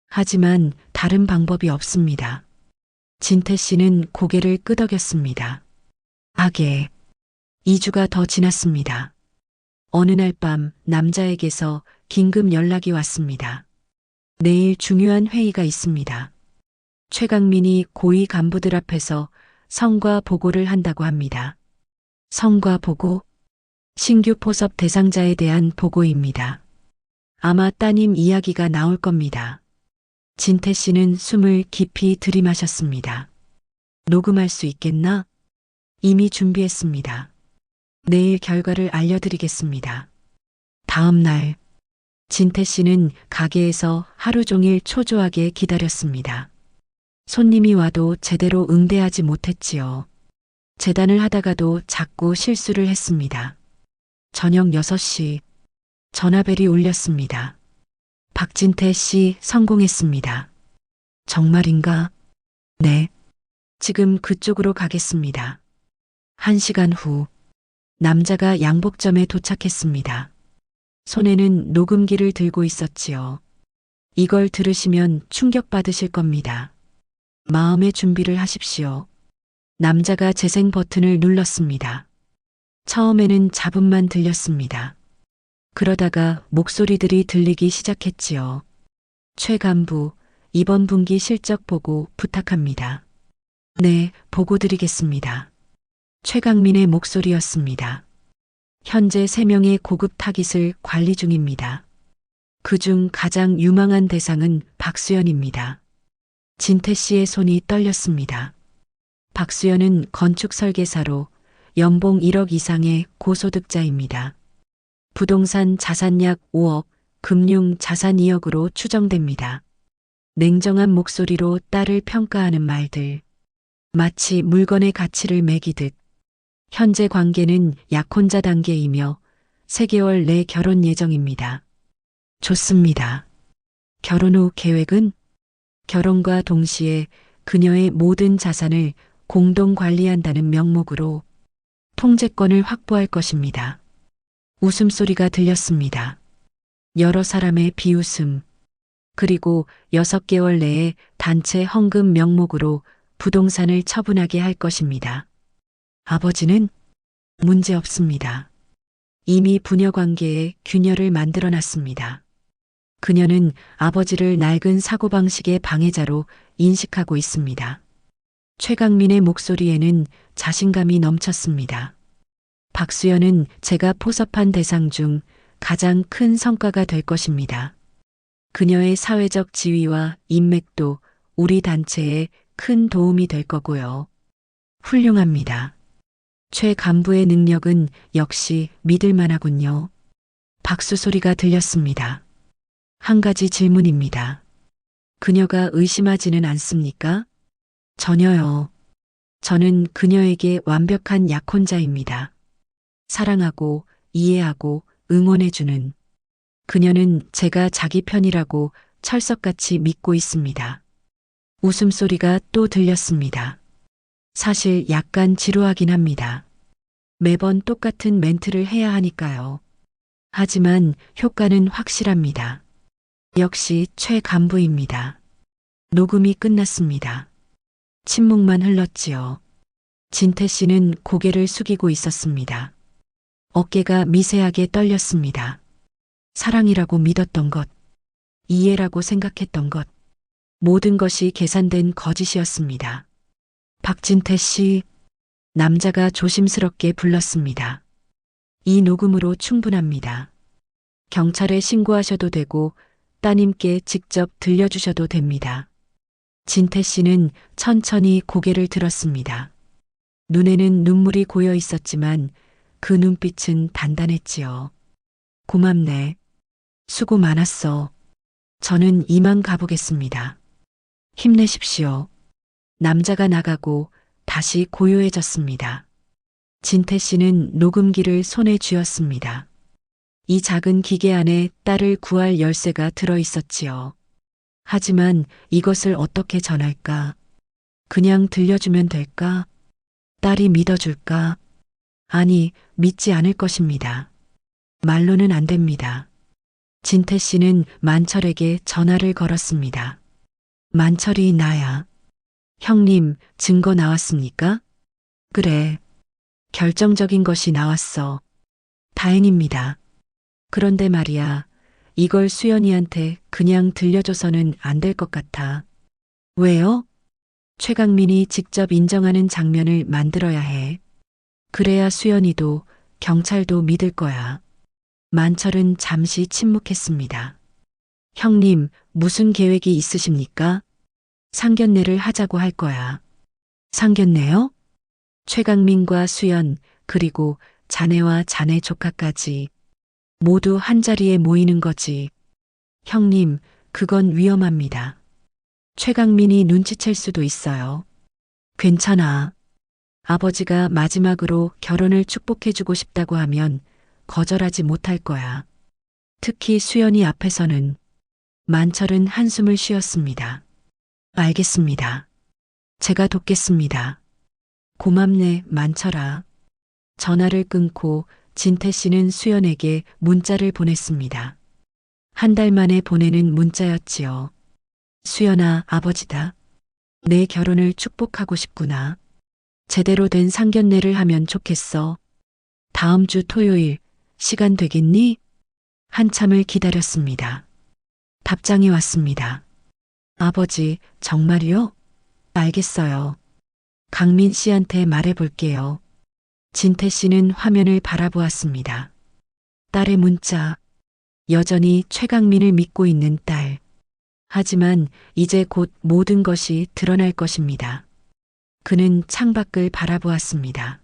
하지만 다른 방법이 없습니다. 진태 씨는 고개를 끄덕였습니다. 하게 2주가 더 지났습니다. 어느 날 밤 남자에게서 긴급 연락이 왔습니다. 내일 중요한 회의가 있습니다. 최강민이 고위 간부들 앞에서 성과 보고를 한다고 합니다. 성과 보고? 신규 포섭 대상자에 대한 보고입니다. 아마 따님 이야기가 나올 겁니다. 진태 씨는 숨을 깊이 들이마셨습니다. 녹음할 수 있겠나? 이미 준비했습니다. 내일 결과를 알려드리겠습니다. 다음 날, 진태 씨는 가게에서 하루 종일 초조하게 기다렸습니다. 손님이 와도 제대로 응대하지 못했지요. 재단을 하다가도 자꾸 실수를 했습니다. 저녁 6시, 전화벨이 울렸습니다. 박진태 씨 성공했습니다. 정말인가? 네. 지금 그쪽으로 가겠습니다. 1시간 후, 남자가 양복점에 도착했습니다. 손에는 녹음기를 들고 있었지요. 이걸 들으시면 충격받으실 겁니다. 마음의 준비를 하십시오. 남자가 재생 버튼을 눌렀습니다. 처음에는 잡음만 들렸습니다. 그러다가 목소리들이 들리기 시작했지요. 최 간부, 이번 분기 실적 보고 부탁합니다. 네, 보고 드리겠습니다. 최강민의 목소리였습니다. 현재 3명의 고급 타깃을 관리 중입니다. 그중 가장 유망한 대상은 박수연입니다. 진태 씨의 손이 떨렸습니다. 박수연은 건축 설계사로 연봉 1억 이상의 고소득자입니다. 부동산 자산 약 5억, 금융 자산 2억으로 추정됩니다. 냉정한 목소리로 딸을 평가하는 말들. 마치 물건의 가치를 매기듯. 현재 관계는 약혼자 단계이며 3개월 내 결혼 예정입니다. 좋습니다. 결혼 후 계획은? 결혼과 동시에 그녀의 모든 자산을 공동 관리한다는 명목으로 통제권을 확보할 것입니다. 웃음소리가 들렸습니다. 여러 사람의 비웃음. 그리고 6개월 내에 단체 헌금 명목으로 부동산을 처분하게 할 것입니다. 아버지는 문제 없습니다. 이미 부녀 관계에 균열을 만들어 놨습니다. 그녀는 아버지를 낡은 사고방식의 방해자로 인식하고 있습니다. 최강민의 목소리에는 자신감이 넘쳤습니다. 박수연은 제가 포섭한 대상 중 가장 큰 성과가 될 것입니다. 그녀의 사회적 지위와 인맥도 우리 단체에 큰 도움이 될 거고요. 훌륭합니다. 최 간부의 능력은 역시 믿을 만하군요. 박수 소리가 들렸습니다. 한 가지 질문입니다. 그녀가 의심하지는 않습니까? 전혀요. 저는 그녀에게 완벽한 약혼자입니다. 사랑하고 이해하고 응원해주는. 그녀는 제가 자기 편이라고 철석같이 믿고 있습니다. 웃음소리가 또 들렸습니다. 사실 약간 지루하긴 합니다. 매번 똑같은 멘트를 해야 하니까요. 하지만 효과는 확실합니다. 역시 최 간부입니다. 녹음이 끝났습니다. 침묵만 흘렀지요. 진태 씨는 고개를 숙이고 있었습니다. 어깨가 미세하게 떨렸습니다. 사랑이라고 믿었던 것, 이해라고 생각했던 것, 모든 것이 계산된 거짓이었습니다. 박진태 씨, 남자가 조심스럽게 불렀습니다. 이 녹음으로 충분합니다. 경찰에 신고하셔도 되고 따님께 직접 들려주셔도 됩니다. 진태 씨는 천천히 고개를 들었습니다. 눈에는 눈물이 고여 있었지만 그 눈빛은 단단했지요. 고맙네. 수고 많았어. 저는 이만 가보겠습니다. 힘내십시오. 남자가 나가고 다시 고요해졌습니다. 진태 씨는 녹음기를 손에 쥐었습니다. 이 작은 기계 안에 딸을 구할 열쇠가 들어 있었지요. 하지만 이것을 어떻게 전할까? 그냥 들려주면 될까? 딸이 믿어줄까? 아니, 믿지 않을 것입니다. 말로는 안 됩니다. 진태 씨는 만철에게 전화를 걸었습니다. 만철이 나야. 형님, 증거 나왔습니까? 그래. 결정적인 것이 나왔어. 다행입니다. 그런데 말이야, 이걸 수연이한테 그냥 들려줘서는 안 될 것 같아. 왜요? 최강민이 직접 인정하는 장면을 만들어야 해. 그래야 수연이도 경찰도 믿을 거야. 만철은 잠시 침묵했습니다. 형님, 무슨 계획이 있으십니까? 상견례를 하자고 할 거야. 상견례요? 최강민과 수연, 그리고 자네와 자네 조카까지 모두 한자리에 모이는 거지. 형님, 그건 위험합니다. 최강민이 눈치챌 수도 있어요. 괜찮아. 아버지가 마지막으로 결혼을 축복해주고 싶다고 하면 거절하지 못할 거야. 특히 수연이 앞에서는. 만철은 한숨을 쉬었습니다. 알겠습니다. 제가 돕겠습니다. 고맙네, 만철아. 전화를 끊고 진태 씨는 수연에게 문자를 보냈습니다. 한 달 만에 보내는 문자였지요. 수연아, 아버지다. 내 결혼을 축복하고 싶구나. 제대로 된 상견례를 하면 좋겠어. 다음 주 토요일 시간 되겠니? 한참을 기다렸습니다. 답장이 왔습니다. 아버지, 정말이요? 알겠어요. 강민 씨한테 말해볼게요. 진태 씨는 화면을 바라보았습니다. 딸의 문자. 여전히 최강민을 믿고 있는 딸. 하지만 이제 곧 모든 것이 드러날 것입니다. 그는 창밖을 바라보았습니다.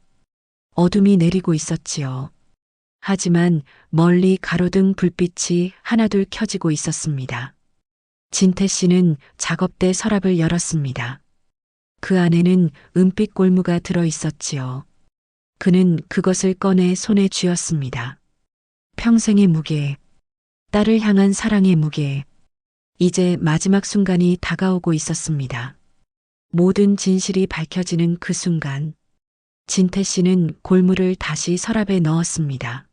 어둠이 내리고 있었지요. 하지만 멀리 가로등 불빛이 하나둘 켜지고 있었습니다. 진태 씨는 작업대 서랍을 열었습니다. 그 안에는 은빛 골무가 들어 있었지요. 그는 그것을 꺼내 손에 쥐었습니다. 평생의 무게, 딸을 향한 사랑의 무게. 이제 마지막 순간이 다가오고 있었습니다. 모든 진실이 밝혀지는 그 순간, 진태 씨는 골무를 다시 서랍에 넣었습니다.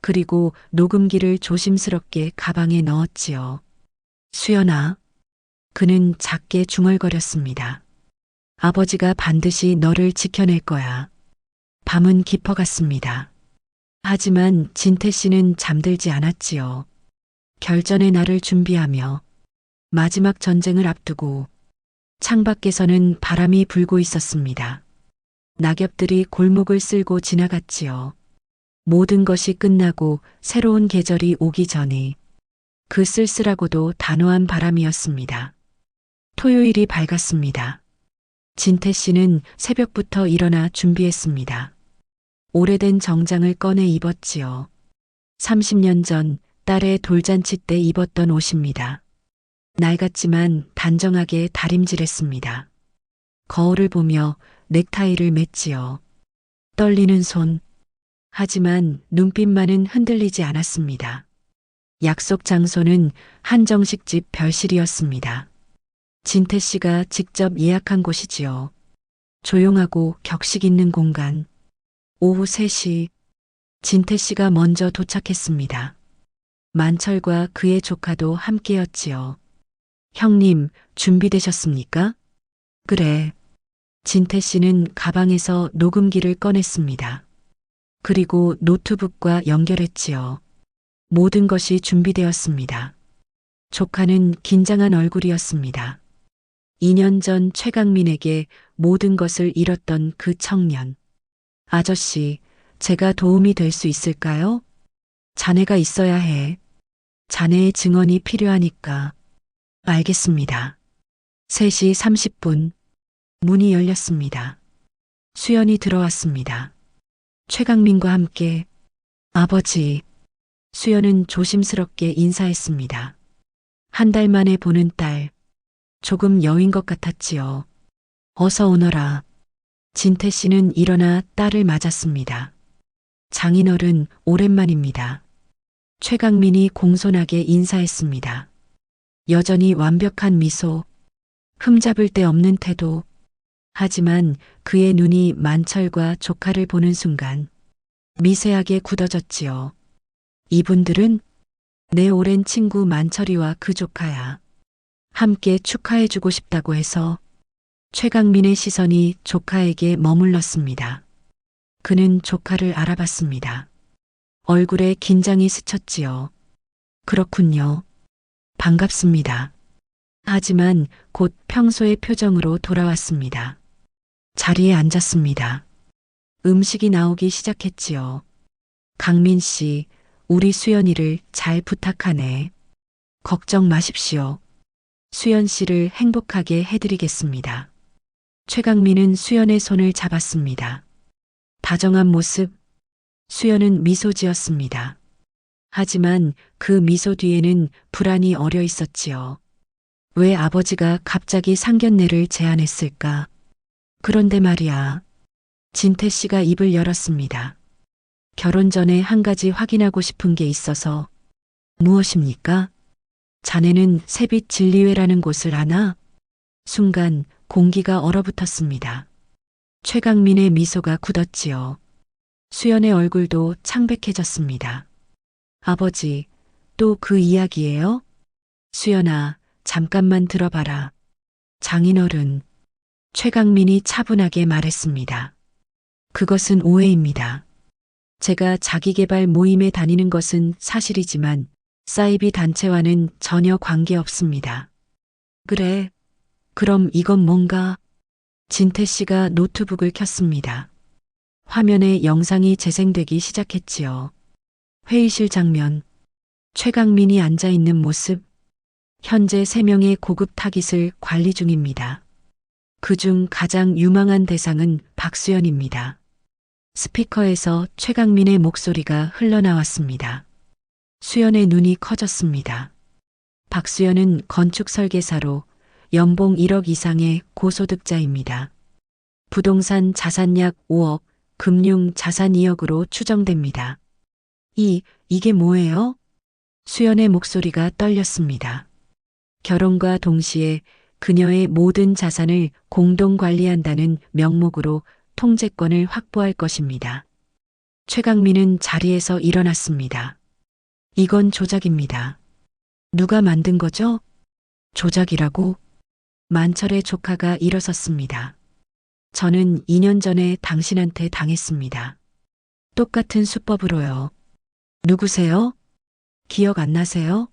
그리고 녹음기를 조심스럽게 가방에 넣었지요. 수연아. 그는 작게 중얼거렸습니다. 아버지가 반드시 너를 지켜낼 거야. 밤은 깊어갔습니다. 하지만 진태 씨는 잠들지 않았지요. 결전의 날을 준비하며 마지막 전쟁을 앞두고 창밖에서는 바람이 불고 있었습니다. 낙엽들이 골목을 쓸고 지나갔지요. 모든 것이 끝나고 새로운 계절이 오기 전에 그 쓸쓸하고도 단호한 바람이었습니다. 토요일이 밝았습니다. 진태 씨는 새벽부터 일어나 준비했습니다. 오래된 정장을 꺼내 입었지요. 30년 전 딸의 돌잔치 때 입었던 옷입니다. 낡았지만 단정하게 다림질했습니다. 거울을 보며 넥타이를 맸지요. 떨리는 손. 하지만 눈빛만은 흔들리지 않았습니다. 약속 장소는 한정식집 별실이었습니다. 진태 씨가 직접 예약한 곳이지요. 조용하고 격식 있는 공간. 오후 3시, 진태 씨가 먼저 도착했습니다. 만철과 그의 조카도 함께였지요. 형님, 준비되셨습니까? 그래. 진태 씨는 가방에서 녹음기를 꺼냈습니다. 그리고 노트북과 연결했지요. 모든 것이 준비되었습니다. 조카는 긴장한 얼굴이었습니다. 2년 전 최강민에게 모든 것을 잃었던 그 청년. 아저씨, 제가 도움이 될 수 있을까요? 자네가 있어야 해. 자네의 증언이 필요하니까. 알겠습니다. 3시 30분. 문이 열렸습니다. 수연이 들어왔습니다. 최강민과 함께. 아버지. 수연은 조심스럽게 인사했습니다. 한 달 만에 보는 딸. 조금 여인 것 같았지요. 어서 오너라. 진태 씨는 일어나 딸을 맞았습니다. 장인어른, 오랜만입니다. 최강민이 공손하게 인사했습니다. 여전히 완벽한 미소, 흠잡을 데 없는 태도. 하지만 그의 눈이 만철과 조카를 보는 순간 미세하게 굳어졌지요. 이분들은 내 오랜 친구 만철이와 그 조카야. 함께 축하해주고 싶다고 해서. 최강민의 시선이 조카에게 머물렀습니다. 그는 조카를 알아봤습니다. 얼굴에 긴장이 스쳤지요. 그렇군요. 반갑습니다. 하지만 곧 평소의 표정으로 돌아왔습니다. 자리에 앉았습니다. 음식이 나오기 시작했지요. 강민 씨, 우리 수연이를 잘 부탁하네. 걱정 마십시오. 수연 씨를 행복하게 해드리겠습니다. 최강민은 수연의 손을 잡았습니다. 다정한 모습. 수연은 미소 지었습니다. 하지만 그 미소 뒤에는 불안이 어려 있었지요. 왜 아버지가 갑자기 상견례를 제안했을까? 그런데 말이야. 진태 씨가 입을 열었습니다. 결혼 전에 한 가지 확인하고 싶은 게 있어서. 무엇입니까? 자네는 세빛 진리회라는 곳을 아나? 순간 공기가 얼어붙었습니다. 최강민의 미소가 굳었지요. 수연의 얼굴도 창백해졌습니다. 아버지, 또 그 이야기예요? 수연아, 잠깐만 들어봐라. 장인어른. 최강민이 차분하게 말했습니다. 그것은 오해입니다. 제가 자기계발 모임에 다니는 것은 사실이지만 사이비 단체와는 전혀 관계없습니다. 그래. 그럼 이건 뭔가? 진태 씨가 노트북을 켰습니다. 화면에 영상이 재생되기 시작했지요. 회의실 장면. 최강민이 앉아있는 모습. 현재 3명의 고급 타깃을 관리 중입니다. 그중 가장 유망한 대상은 박수연입니다. 스피커에서 최강민의 목소리가 흘러나왔습니다. 수연의 눈이 커졌습니다. 박수연은 건축 설계사로 연봉 1억 이상의 고소득자입니다. 부동산 자산 약 5억, 금융 자산 2억으로 추정됩니다. 이게 뭐예요? 수연의 목소리가 떨렸습니다. 결혼과 동시에 그녀의 모든 자산을 공동 관리한다는 명목으로 통제권을 확보할 것입니다. 최강민은 자리에서 일어났습니다. 이건 조작입니다. 누가 만든 거죠? 조작이라고? 만철의 조카가 일어섰습니다. 저는 2년 전에 당신한테 당했습니다. 똑같은 수법으로요. 누구세요? 기억 안 나세요?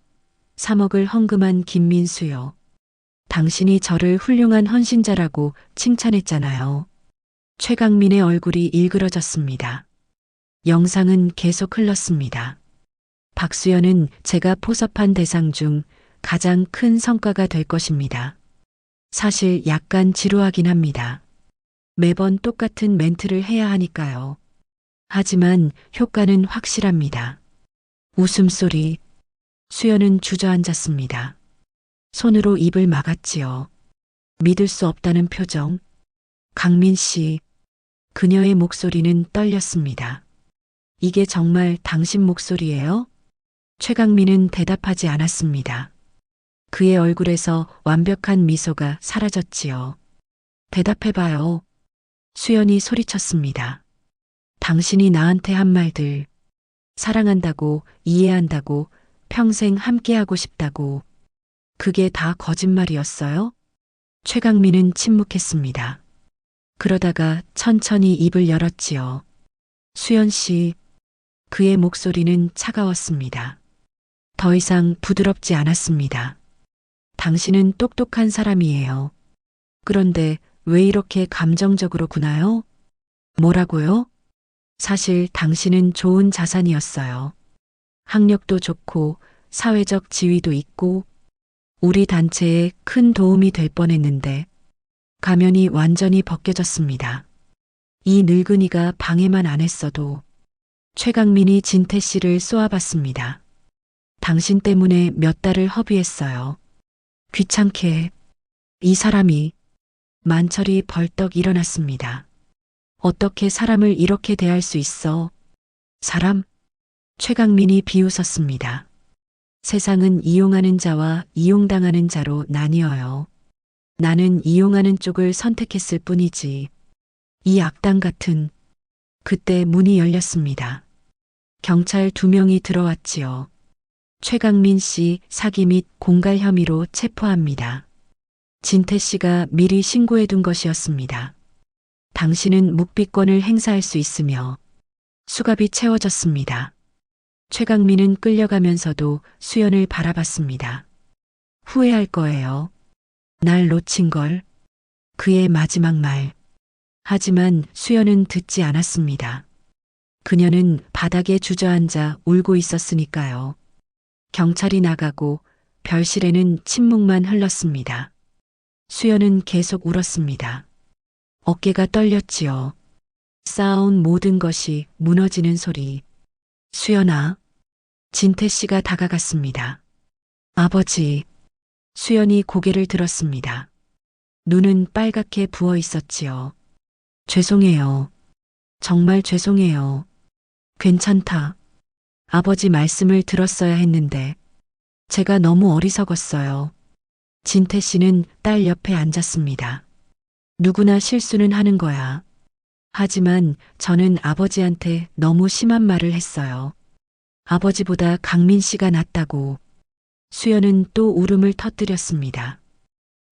3억을 헌금한 김민수요. 당신이 저를 훌륭한 헌신자라고 칭찬했잖아요. 최강민의 얼굴이 일그러졌습니다. 영상은 계속 흘렀습니다. 박수연은 제가 포섭한 대상 중 가장 큰 성과가 될 것입니다. 사실 약간 지루하긴 합니다. 매번 똑같은 멘트를 해야 하니까요. 하지만 효과는 확실합니다. 웃음소리. 수연은 주저앉았습니다. 손으로 입을 막았지요. 믿을 수 없다는 표정. 강민 씨. 그녀의 목소리는 떨렸습니다. 이게 정말 당신 목소리예요? 최강민은 대답하지 않았습니다. 그의 얼굴에서 완벽한 미소가 사라졌지요. 대답해봐요. 수연이 소리쳤습니다. 당신이 나한테 한 말들. 사랑한다고, 이해한다고, 평생 함께하고 싶다고. 그게 다 거짓말이었어요? 최강민은 침묵했습니다. 그러다가 천천히 입을 열었지요. 수연 씨. 그의 목소리는 차가웠습니다. 더 이상 부드럽지 않았습니다. 당신은 똑똑한 사람이에요. 그런데 왜 이렇게 감정적으로 구나요? 뭐라고요? 사실 당신은 좋은 자산이었어요. 학력도 좋고 사회적 지위도 있고 우리 단체에 큰 도움이 될 뻔했는데 가면이 완전히 벗겨졌습니다. 이 늙은이가 방해만 안 했어도. 최강민이 진태 씨를 쏘아봤습니다. 당신 때문에 몇 달을 허비했어요. 귀찮게. 이 사람이. 만철이 벌떡 일어났습니다. 어떻게 사람을 이렇게 대할 수 있어? 사람? 최강민이 비웃었습니다. 세상은 이용하는 자와 이용당하는 자로 나뉘어요. 나는 이용하는 쪽을 선택했을 뿐이지. 이 악당 같은. 그때 문이 열렸습니다. 경찰 2명이 들어왔지요. 최강민 씨 사기 및 공갈 혐의로 체포합니다. 진태 씨가 미리 신고해둔 것이었습니다. 당신은 묵비권을 행사할 수 있으며 수갑이 채워졌습니다. 최강민은 끌려가면서도 수연을 바라봤습니다. 후회할 거예요. 날 놓친 걸. 그의 마지막 말. 하지만 수연은 듣지 않았습니다. 그녀는 바닥에 주저앉아 울고 있었으니까요. 경찰이 나가고 별실에는 침묵만 흘렀습니다. 수연은 계속 울었습니다. 어깨가 떨렸지요. 쌓아온 모든 것이 무너지는 소리. 수연아. 진태 씨가 다가갔습니다. 아버지. 수연이 고개를 들었습니다. 눈은 빨갛게 부어 있었지요. 죄송해요. 정말 죄송해요. 괜찮다. 아버지 말씀을 들었어야 했는데 제가 너무 어리석었어요. 진태 씨는 딸 옆에 앉았습니다. 누구나 실수는 하는 거야. 하지만 저는 아버지한테 너무 심한 말을 했어요. 아버지보다 강민 씨가 낫다고. 수연은 또 울음을 터뜨렸습니다.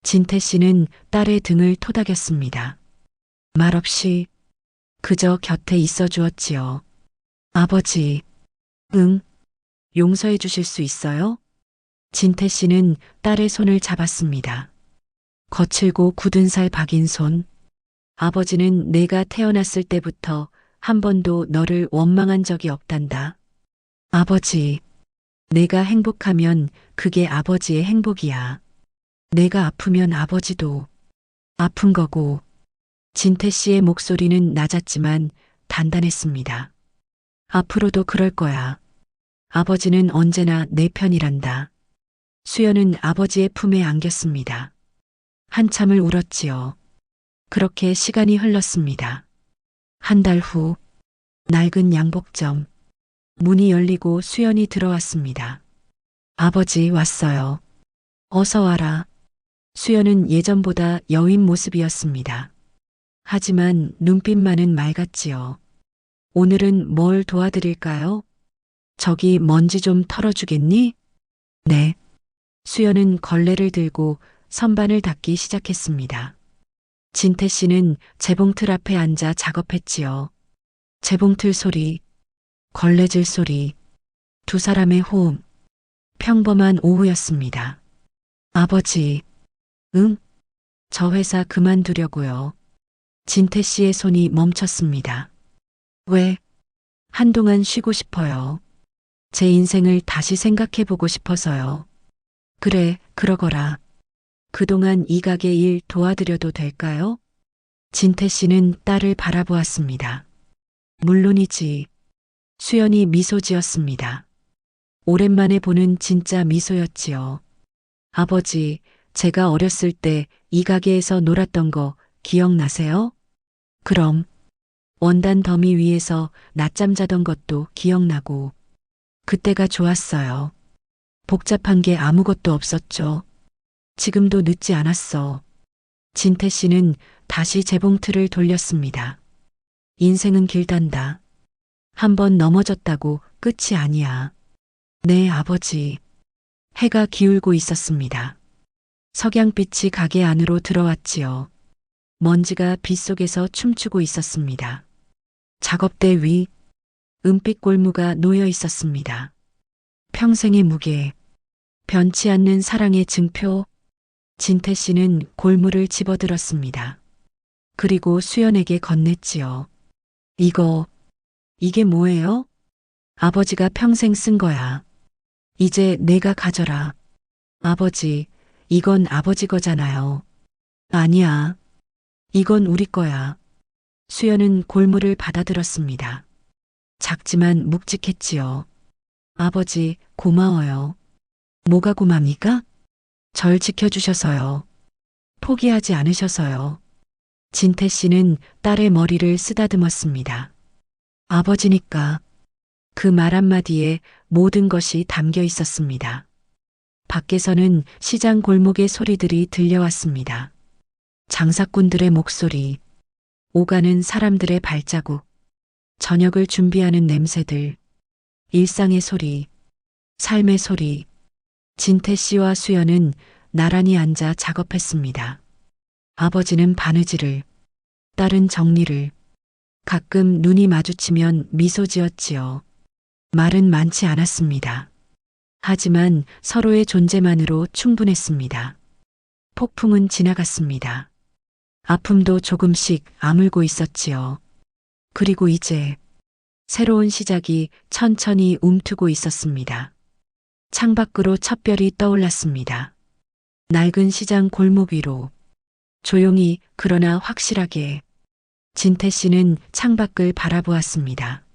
진태 씨는 딸의 등을 토닥였습니다. 말없이 그저 곁에 있어 주었지요. 아버지. 응. 용서해 주실 수 있어요? 진태 씨는 딸의 손을 잡았습니다. 거칠고 굳은 살 박인 손. 아버지는 내가 태어났을 때부터 한 번도 너를 원망한 적이 없단다. 아버지. 내가 행복하면 그게 아버지의 행복이야. 내가 아프면 아버지도 아픈 거고. 진태 씨의 목소리는 낮았지만 단단했습니다. 앞으로도 그럴 거야. 아버지는 언제나 내 편이란다. 수연은 아버지의 품에 안겼습니다. 한참을 울었지요. 그렇게 시간이 흘렀습니다. 한 달 후, 낡은 양복점. 문이 열리고 수연이 들어왔습니다. 아버지 왔어요. 어서 와라. 수연은 예전보다 여윈 모습이었습니다. 하지만 눈빛만은 맑았지요. 오늘은 뭘 도와드릴까요? 저기 먼지 좀 털어주겠니? 네. 수연은 걸레를 들고 선반을 닦기 시작했습니다. 진태 씨는 재봉틀 앞에 앉아 작업했지요. 재봉틀 소리, 걸레질 소리, 두 사람의 호흡. 평범한 오후였습니다. 아버지, 응? 저 회사 그만두려고요. 진태 씨의 손이 멈췄습니다. 왜? 한동안 쉬고 싶어요. 제 인생을 다시 생각해보고 싶어서요. 그래, 그러거라. 그동안 이 가게 일 도와드려도 될까요? 진태 씨는 딸을 바라보았습니다. 물론이지. 수연이 미소 지었습니다. 오랜만에 보는 진짜 미소였지요. 아버지, 제가 어렸을 때 이 가게에서 놀았던 거 기억나세요? 그럼 원단 더미 위에서 낮잠 자던 것도 기억나고 그때가 좋았어요. 복잡한 게 아무것도 없었죠. 지금도 늦지 않았어. 진태 씨는 다시 재봉틀을 돌렸습니다. 인생은 길단다. 한번 넘어졌다고 끝이 아니야. 네, 아버지. 해가 기울고 있었습니다. 석양빛이 가게 안으로 들어왔지요. 먼지가 빗속에서 춤추고 있었습니다. 작업대 위, 은빛 골무가 놓여 있었습니다. 평생의 무게, 변치 않는 사랑의 증표. 진태 씨는 골무를 집어들었습니다. 그리고 수연에게 건넸지요. 이게 뭐예요? 아버지가 평생 쓴 거야. 이제 내가 가져라. 아버지, 이건 아버지 거잖아요. 아니야. 이건 우리 거야. 수연은 골무를 받아들었습니다. 작지만 묵직했지요. 아버지, 고마워요. 뭐가 고맙니까? 절 지켜주셔서요. 포기하지 않으셔서요. 진태 씨는 딸의 머리를 쓰다듬었습니다. 아버지니까. 그 말 한마디에 모든 것이 담겨 있었습니다. 밖에서는 시장 골목의 소리들이 들려왔습니다. 장사꾼들의 목소리, 오가는 사람들의 발자국, 저녁을 준비하는 냄새들, 일상의 소리, 삶의 소리. 진태 씨와 수연은 나란히 앉아 작업했습니다. 아버지는 바느질을, 딸은 정리를. 가끔 눈이 마주치면 미소 지었지요. 말은 많지 않았습니다. 하지만 서로의 존재만으로 충분했습니다. 폭풍은 지나갔습니다. 아픔도 조금씩 아물고 있었지요. 그리고 이제 새로운 시작이 천천히 움트고 있었습니다. 창밖으로 첫별이 떠올랐습니다. 낡은 시장 골목 위로 조용히 그러나 확실하게 진태 씨는 창밖을 바라보았습니다.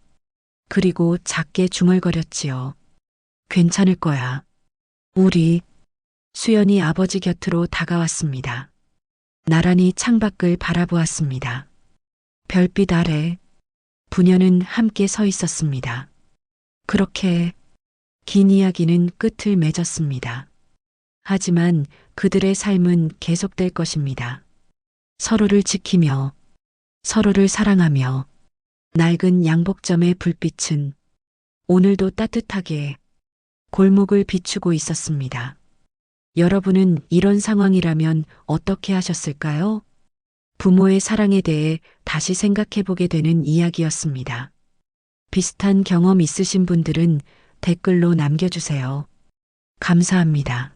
그리고 작게 중얼거렸지요. 괜찮을 거야. 우리. 수연이 아버지 곁으로 다가왔습니다. 나란히 창밖을 바라보았습니다. 별빛 아래 부녀는 함께 서 있었습니다. 그렇게 긴 이야기는 끝을 맺었습니다. 하지만 그들의 삶은 계속될 것입니다. 서로를 지키며 서로를 사랑하며 낡은 양복점의 불빛은 오늘도 따뜻하게 골목을 비추고 있었습니다. 여러분은 이런 상황이라면 어떻게 하셨을까요? 부모의 사랑에 대해 다시 생각해보게 되는 이야기였습니다. 비슷한 경험 있으신 분들은 댓글로 남겨주세요. 감사합니다.